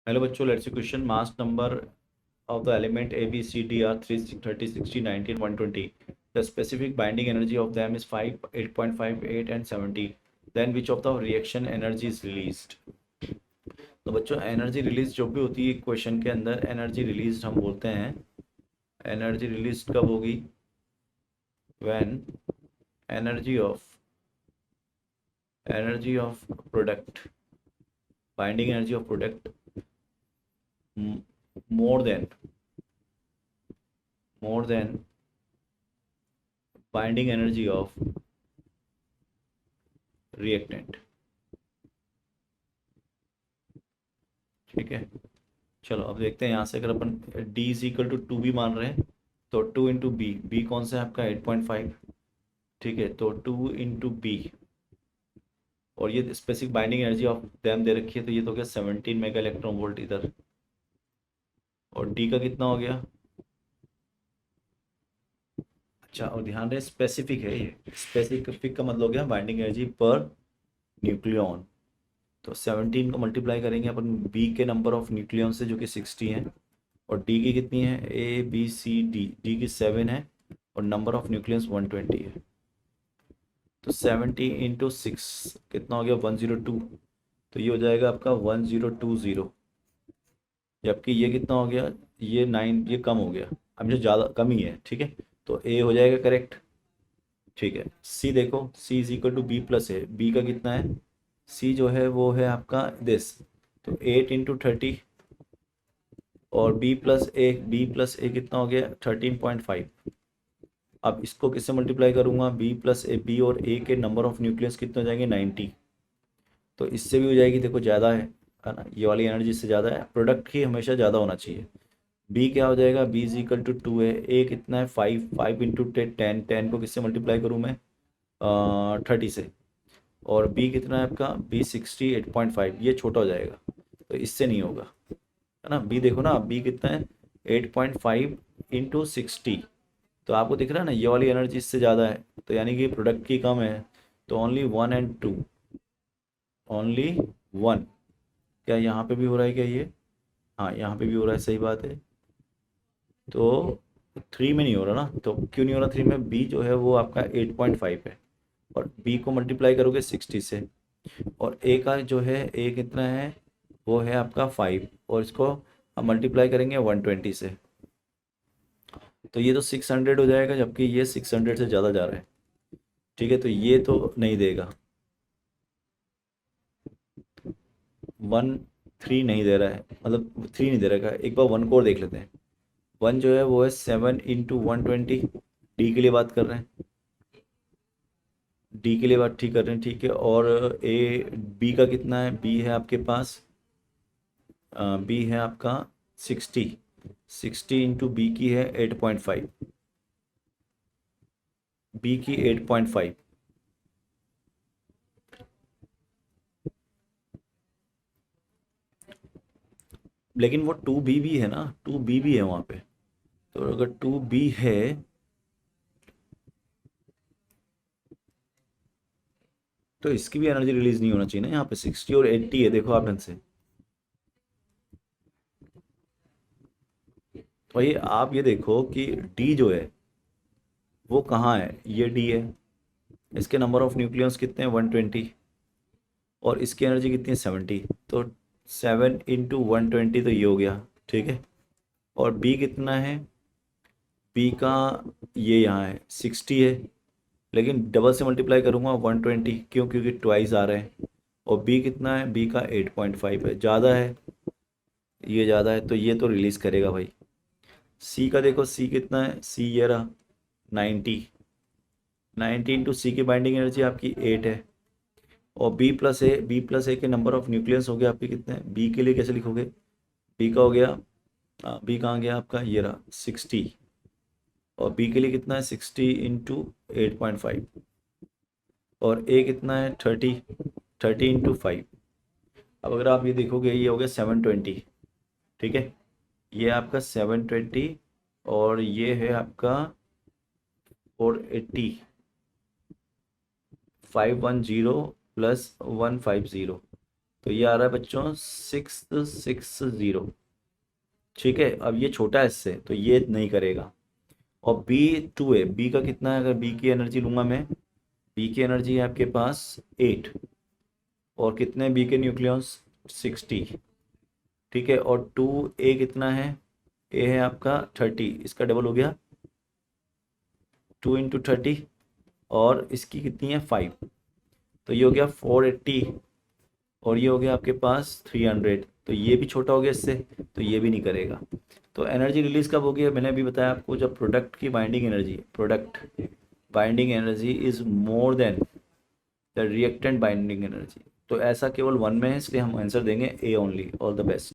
Hello बच्चों, let's see question. Mass number of the element A, B, C, D are 3, 30, 60, 90, 120. The specific binding energy of them is 5, 8.58 and 70. Then which of the reaction energy is released? तो बच्चों, energy release जो भी होती है question के अंदर, energy release हम बोलते हैं. एनर्जी रिलीज कब होगी? When energy of product, binding energy of product more than binding energy of reactant. ठीक है, चलो अब देखते हैं यहाँ से. अगर अपन D is equal to 2B मान रहे हैं तो 2 इंटू बी. बी कौन सा है आपका? 8.5. ठीक है, तो 2 इंटू बी, और ये specific binding energy of them they रखी है, तो ये तो क्या 17 मेगा इलेक्ट्रॉन वोल्ट इधर. और डी का कितना हो गया? अच्छा, और ध्यान रहे स्पेसिफिक है ये. स्पेसिफिक का मतलब हो गया बाइंडिंग एनर्जी पर न्यूक्लियन. तो 17 को मल्टीप्लाई करेंगे अपन बी के नंबर ऑफ न्यूक्लियन से, जो कि 60 है. और डी की कितनी है? A B C D. D की 7 है और नंबर ऑफ न्यूक्लियस 120 है. तो 70 इंटू 6 कितना हो गया? 102. तो ये हो जाएगा आपका 1020. जबकि ये कितना हो गया? ये 9. ये कम हो गया, अब जो ज़्यादा कम ही है. ठीक है, तो ए हो जाएगा करेक्ट. ठीक है, सी देखो. C is equal to B plus A. B का कितना है? सी जो है वो है आपका दिस. तो 8 इंटू 30. और बी प्लस ए कितना हो गया? 13.5. अब इसको किससे मल्टीप्लाई करूंगा? B plus A. बी और ए के नंबर ऑफ न्यूक्लियस कितने हो जाएंगे? 90. तो इससे भी हो जाएगी. देखो ज़्यादा है ना, ये वाली एनर्जी से ज़्यादा है. प्रोडक्ट ही हमेशा ज़्यादा होना चाहिए. बी क्या हो जाएगा? बी इज इक्वल टू 2 है. ए कितना है? 5. 5 इंटू 10. 10 को किससे मल्टीप्लाई करूँ मैं? 30 से. और बी कितना है आपका? बी 68.5. ये छोटा हो जाएगा, तो इससे नहीं होगा, है ना. बी देखो ना, बी कितना है? 8.5 इंटू 60. तो आपको दिख रहा है ना, ये वाली एनर्जी इससे ज़्यादा है, तो यानी कि प्रोडक्ट की कम है. तो ओनली 1 एंड 2. ओनली 1. क्या यहाँ पे भी हो रहा है क्या ये? हाँ, यहाँ पे भी हो रहा है, सही बात है. तो 3 में नहीं हो रहा ना. तो क्यों नहीं हो रहा 3 में? बी जो है वो आपका 8.5 है, और बी को मल्टीप्लाई करोगे 60 से. और ए का जो है, ए कितना है? वो है आपका 5, और इसको हम मल्टीप्लाई करेंगे 120 से. तो ये तो 600 हो जाएगा, जबकि ये 600 से ज़्यादा जा रहा है. ठीक है, तो ये तो नहीं देगा. 1 3 नहीं दे रहा है, मतलब 3 नहीं दे रहा है. एक बार 1 को और देख लेते हैं. 1 जो है वो है 7 इंटू 120. डी के लिए बात कर रहे हैं. डी के लिए बात ठीक कर रहे हैं, ठीक है. और ए बी का कितना है? बी है आपके पास, बी है आपका 60. 60 इंटू बी की है 8.5. बी की 8.5. लेकिन वो 2B भी है ना, 2B भी है वहाँ पे. तो अगर 2B है, तो इसकी भी एनर्जी रिलीज नहीं होना चाहिए ना. यहाँ पे 60 और 80 है, देखो आप ढंग से. तो ये आप ये देखो कि डी जो है वो कहाँ है? ये डी है. इसके नंबर ऑफ न्यूक्लियस कितने हैं? 120. और इसकी एनर्जी कितनी है? 70. तो 7 इंटू 120, तो ये हो गया. ठीक है. और बी कितना है? बी का ये यहाँ है 60 है, लेकिन डबल से मल्टीप्लाई करूँगा 120. क्यों? क्योंकि ट्वाइस आ रहे हैं. और बी कितना है? बी का 8.5 है, ज़्यादा है. ये ज़्यादा है, तो ये तो रिलीज़ करेगा भाई. सी का देखो, सी कितना है? सी ये रहा 90. 90 इंटू सी की बाइंडिंग एनर्जी आपकी 8 है. और बी प्लस ए के नंबर ऑफ न्यूक्लियस हो गया आपके कितने हैं? बी के लिए कैसे लिखोगे? बी का हो गया, बी कहाँ गया आपका? ये रहा 60. और बी के लिए कितना है? 60 इंटू 8.5. और ए कितना है? 30. 30 इंटू 5. अब अगर आप ये देखोगे, ये हो गया 720. ठीक है, ये आपका 720. और ये है आपका 480. 510 प्लस 150. तो ये आ रहा है बच्चों 660। ठीक है, अब ये छोटा है इससे तो ये नहीं करेगा। और बी टू है, बी का कितना है, अगर बी की एनर्जी लूंगा मैं, बी की एनर्जी है आपके पास 8, और कितने बी के न्यूक्लियॉन्स 60। ठीक है, और 2 ए कितना है, ए है आपका 30, इसका डबल हो गया 2 × 30, और इसकी कितनी है 5, तो ये हो गया 480, और ये हो गया आपके पास 300, तो ये भी छोटा हो गया इससे, तो ये भी नहीं करेगा। तो एनर्जी रिलीज कब होगी, मैंने अभी बताया आपको, जब प्रोडक्ट की binding energy, product binding energy is more than the reactant binding energy. तो ऐसा केवल वन में है, इसलिए हम आंसर देंगे A only. All the best.